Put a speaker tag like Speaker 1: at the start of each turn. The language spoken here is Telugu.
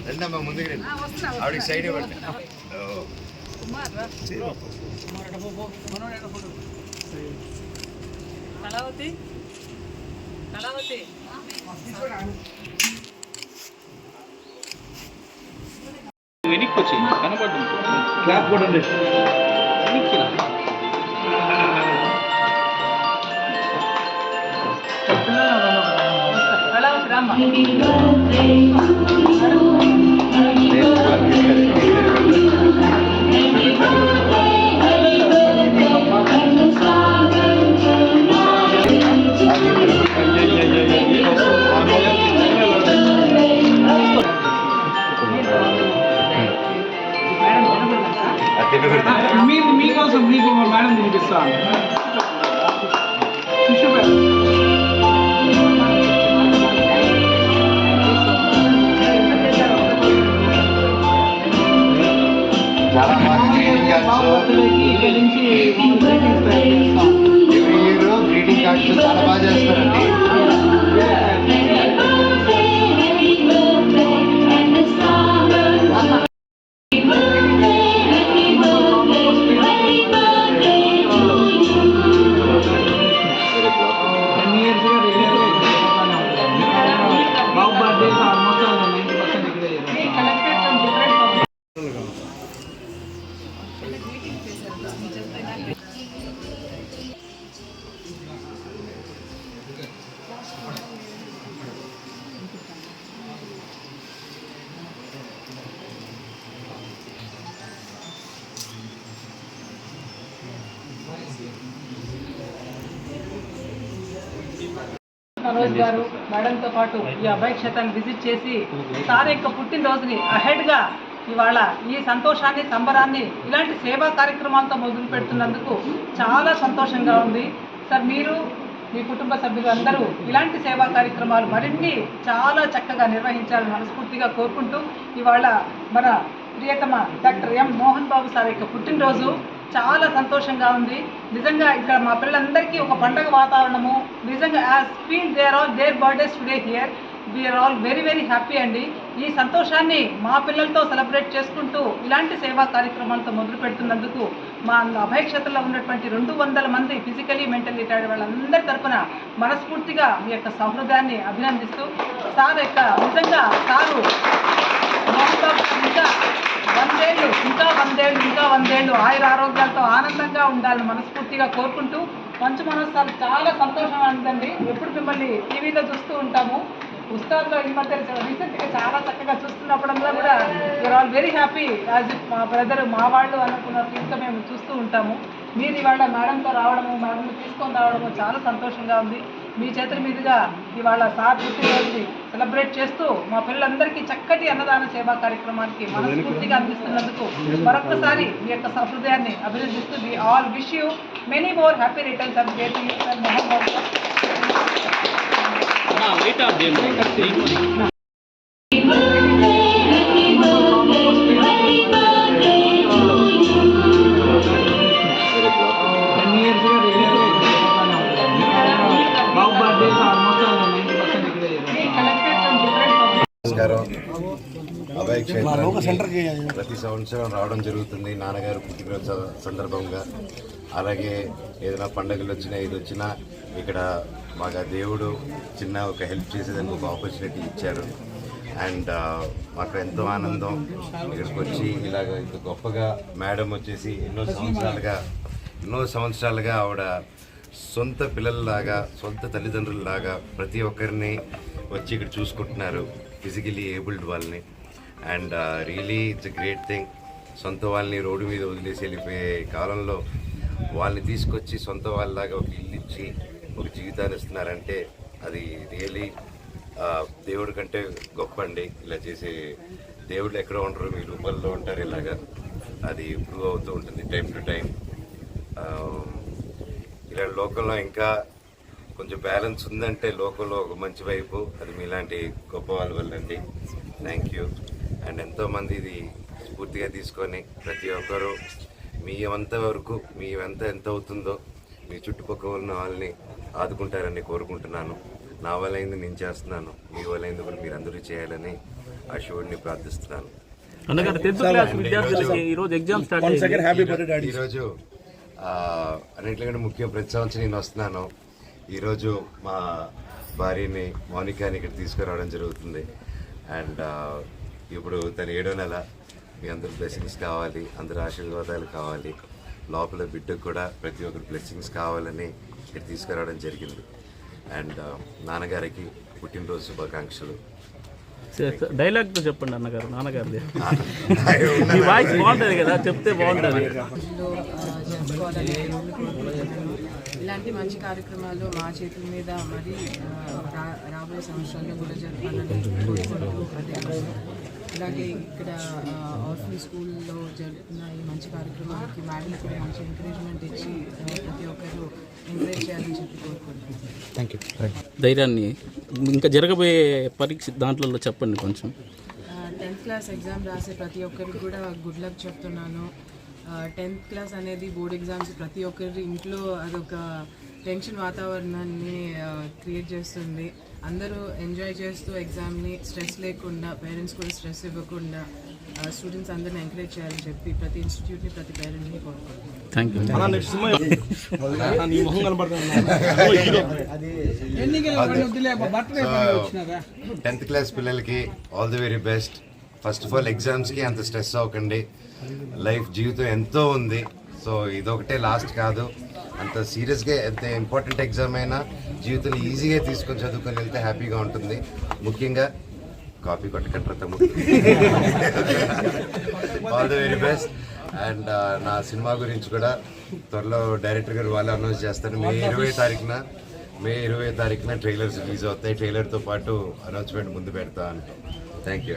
Speaker 1: రెండమ్మా ముందుకు రండి, ఆవిడకి సైడ్ ఇవ్వండి.
Speaker 2: కళావతి కళావతి
Speaker 3: వెనక్కి వచ్చి కనబడుతుంది క్లాప్ కూడా ఉంది.
Speaker 2: కళావతి రామ్మ
Speaker 3: మీకోసం మీకు మేడం తినిపిస్తాను.
Speaker 1: చాలా బాగా గ్రీటింగ్ కార్డ్స్ చాలా బాగా చేస్తారండి.
Speaker 2: మనోజ్ గారు మేడంతో పాటు ఈ అభయ క్షేత్రాన్ని విజిట్ చేసి సార్ యొక్క పుట్టినరోజుని అహెడ్గా ఇవాళ ఈ సంతోషాన్ని సంబరాన్ని ఇలాంటి సేవా కార్యక్రమాలతో మొదలు పెడుతున్నందుకు చాలా సంతోషంగా ఉంది. సార్ మీరు మీ కుటుంబ సభ్యులు అందరూ ఇలాంటి సేవా కార్యక్రమాలు మరిన్ని చాలా చక్కగా నిర్వహించాలని మనస్ఫూర్తిగా కోరుకుంటూ ఇవాళ మన ప్రియతమ doctor M Mohan Babu sir యొక్క పుట్టినరోజు చాలా సంతోషంగా ఉంది. నిజంగా ఇక్కడ మా పిల్లలందరికీ ఒక పండగ వాతావరణము నిజంగా as feel they are all their birthdays today here. We are all very very happy అండి. ఈ సంతోషాన్ని మా పిల్లలతో సెలబ్రేట్ చేసుకుంటూ ఇలాంటి సేవా కార్యక్రమాలతో మొదలు పెడుతున్నందుకు మా అభయ క్షేత్రంలో ఉన్నటువంటి 200 మంది ఫిజికలీ మెంటల్లీ రిటైర్డ్ వాళ్ళందరి తరఫున మనస్ఫూర్తిగా మీ యొక్క సౌహృదాన్ని అభినందిస్తూ సార్ యొక్క నిజంగా సారు ఇంకా 100 ఏళ్ళు ఆయుర ఆరోగ్యాలతో ఆనందంగా ఉండాలని మనస్ఫూర్తిగా కోరుకుంటూ మంచు మనోజ్ సార్ చాలా సంతోషంగా ఉందండి. ఎప్పుడు మిమ్మల్ని టీవీలో చూస్తూ ఉంటాము. ఉస్తాద్లో ఈ మధ్య రీసెంట్గా చాలా చక్కగా చూస్తున్నప్పుడల్లా కూడా you are all very happy as if మా బ్రదర్ మా వాళ్ళు అనుకున్న ఫీల్తో మేము చూస్తూ ఉంటాము. మీరు ఇవాళ మేడంతో రావడము మేడంని తీసుకొని రావడము చాలా సంతోషంగా ఉంది. మీ చేతుల మీదుగా ఇవాళ సార్ పుట్టినరోజుని సెలబ్రేట్ చేస్తూ మా పిల్లలందరికీ చక్కటి అన్నదాన సేవా కార్యక్రమానికి మనస్ఫూర్తిగా అందిస్తున్నందుకు మరొక్కసారి మీ యొక్క సహృదయాన్ని అభినందిస్తూ we all wish you many more happy returns of day to you sir Mohan Babu.
Speaker 1: నమస్కారం. అభయ క్షేత్రానికి ప్రతి సంవత్సరం రావడం జరుగుతుంది నాన్నగారు పుట్టినరోజు సందర్భంగా. అలాగే ఏదైనా పండుగలు వచ్చినా ఇది వచ్చినా ఇక్కడ మాకు దేవుడు చిన్న ఒక హెల్ప్ చేసేదానికి ఒక ఆపర్చునిటీ ఇచ్చారు. అండ్ మాకు ఎంతో ఆనందం ఇక్కడికి వచ్చి ఇలాగ ఇంత గొప్పగా మేడం వచ్చేసి ఎన్నో సంవత్సరాలుగా ఆవిడ సొంత పిల్లల్లాగా సొంత తల్లిదండ్రులలాగా ప్రతి ఒక్కరిని వచ్చి ఇక్కడ చూసుకుంటున్నారు, ఫిజికలీ ఏబుల్డ్ వాళ్ళని. And really it's a great thing. సొంత వాళ్ళని రోడ్డు మీద వదిలేసి వెళ్ళిపోయే కాలంలో వాళ్ళని తీసుకొచ్చి సొంత వాళ్ళలాగా ఒక ఇల్లు ఇచ్చి ఒక జీవితాన్ని ఇస్తున్నారంటే అది రియలీ దేవుడి కంటే గొప్ప అండి. ఇలా చేసే దేవుళ్ళు ఎక్కడ ఉంటారు, మీ రూపంలో ఉంటారు. ఇలాగా అది ప్రూవ్ అవుతూ ఉంటుంది టైం టు టైం. ఇలా లోకంలో ఇంకా కొంచెం బ్యాలెన్స్ ఉందంటే లోకంలో ఒక మంచి వైపు అది మీలాంటి గొప్ప వాళ్ళ వల్ల అండి. Thank you. అండ్ ఎంతోమంది ఇది స్ఫూర్తిగా తీసుకొని ప్రతి ఒక్కరూ మీ వరకు ఎంత అవుతుందో మీ చుట్టుపక్కల ఉన్న వాళ్ళని ఆదుకుంటారని కోరుకుంటున్నాను. నా వల్ల అయింది నేను చేస్తున్నాను, మీ వల్ల అయింది కూడా మీరు అందరూ చేయాలని ఆ శివుడిని ప్రార్థిస్తున్నాను.
Speaker 3: అన్నగారు 10th క్లాస్ విద్యార్థులకి ఈరోజు ఎగ్జామ్ స్టార్ట్ అయింది.
Speaker 1: ఈరోజు అన్నింటికంటే ముఖ్యం, ప్రతి సంవత్సరం నేను వస్తున్నాను. ఈరోజు మా భార్యని మౌనికాని ఇక్కడ తీసుకురావడం జరుగుతుంది. అండ్ ఇప్పుడు తన 7వ నెల. మీ అందరు బ్లెస్సింగ్స్ కావాలి, అందరు ఆశీర్వాదాలు కావాలి. లోపల బిడ్డకు కూడా ప్రతి ఒక్కరు బ్లెస్సింగ్స్ కావాలని ఇక్కడ తీసుకురావడం జరిగింది. అండ్ నాన్నగారికి పుట్టినరోజు శుభాకాంక్షలు.
Speaker 3: డైలాగ్తో చెప్పండి అన్నగారు, నాన్నగారిది. మీ వాయిస్ బాగుంటుంది కదా, చెప్తే బాగుంటుంది.
Speaker 4: ఇలాంటి మంచి కార్యక్రమాలు మా చేతుల మీద మరి రాబోయే సంవత్సరాల్లో కూడా జరపాలని కోరుకుంటున్నాను. అలాగే ఇక్కడ ఆర్ఫన్ స్కూల్లో జరుగుతున్న ఈ మంచి కార్యక్రమానికి మేడం కూడా మంచి ఎంకరేజ్మెంట్ ఇచ్చి ప్రతి ఒక్కరు ఎంకరేజ్ చేయాలని చెప్పి కోరుకుంటున్నాను.
Speaker 3: Thank you. ధైర్యాన్ని ఇంకా జరగబోయే పరీక్ష దాంట్లో చెప్పండి కొంచెం.
Speaker 4: 10th క్లాస్ ఎగ్జామ్ రాసే ప్రతి ఒక్కరికి కూడా గుడ్ లక్ చెప్తున్నాను. 10th క్లాస్ అనేది బోర్డ్ ఎగ్జామ్స్ ప్రతి ఒక్కరి ఇంట్లో అదొక టెన్షన్ వాతావరణాన్ని క్రియేట్ చేస్తుంది. అందరూ ఎంజాయ్ చేస్తూ ఎగ్జామ్ని స్ట్రెస్ లేకుండా, పేరెంట్స్ కూడా స్ట్రెస్ ఇవ్వకుండా స్టూడెంట్స్ అందరిని ఎంకరేజ్ చేయాలని చెప్పి ప్రతి ఇన్స్టిట్యూట్ని ప్రతి పేరెంట్ని కోరుకుంటున్నాను.
Speaker 3: Thank you.
Speaker 1: 10th క్లాస్ పిల్లలకి all the very best. First of all ఎగ్జామ్స్కి అంత స్ట్రెస్ అవ్వకండి. లైఫ్ జీవితం ఎంతో ఉంది. సో ఇదొకటే లాస్ట్ కాదు. అంత సీరియస్గా ఎంత ఇంపార్టెంట్ ఎగ్జామ్ అయినా జీవితంలో ఈజీగా తీసుకొని చదువుకొని వెళ్తే హ్యాపీగా ఉంటుంది. ముఖ్యంగా కాపీ కొట్టకండి తమ్ముడు. All the very best. And నా సినిమా గురించి కూడా త్వరలో డైరెక్టర్ గారు వాళ్ళు అనౌన్స్ చేస్తారు. మే 20 తారీఖున ట్రైలర్స్ రిలీజ్ అవుతాయి. ట్రైలర్తో పాటు అనౌన్స్మెంట్ ముందు పెడతా అంటే. Thank you.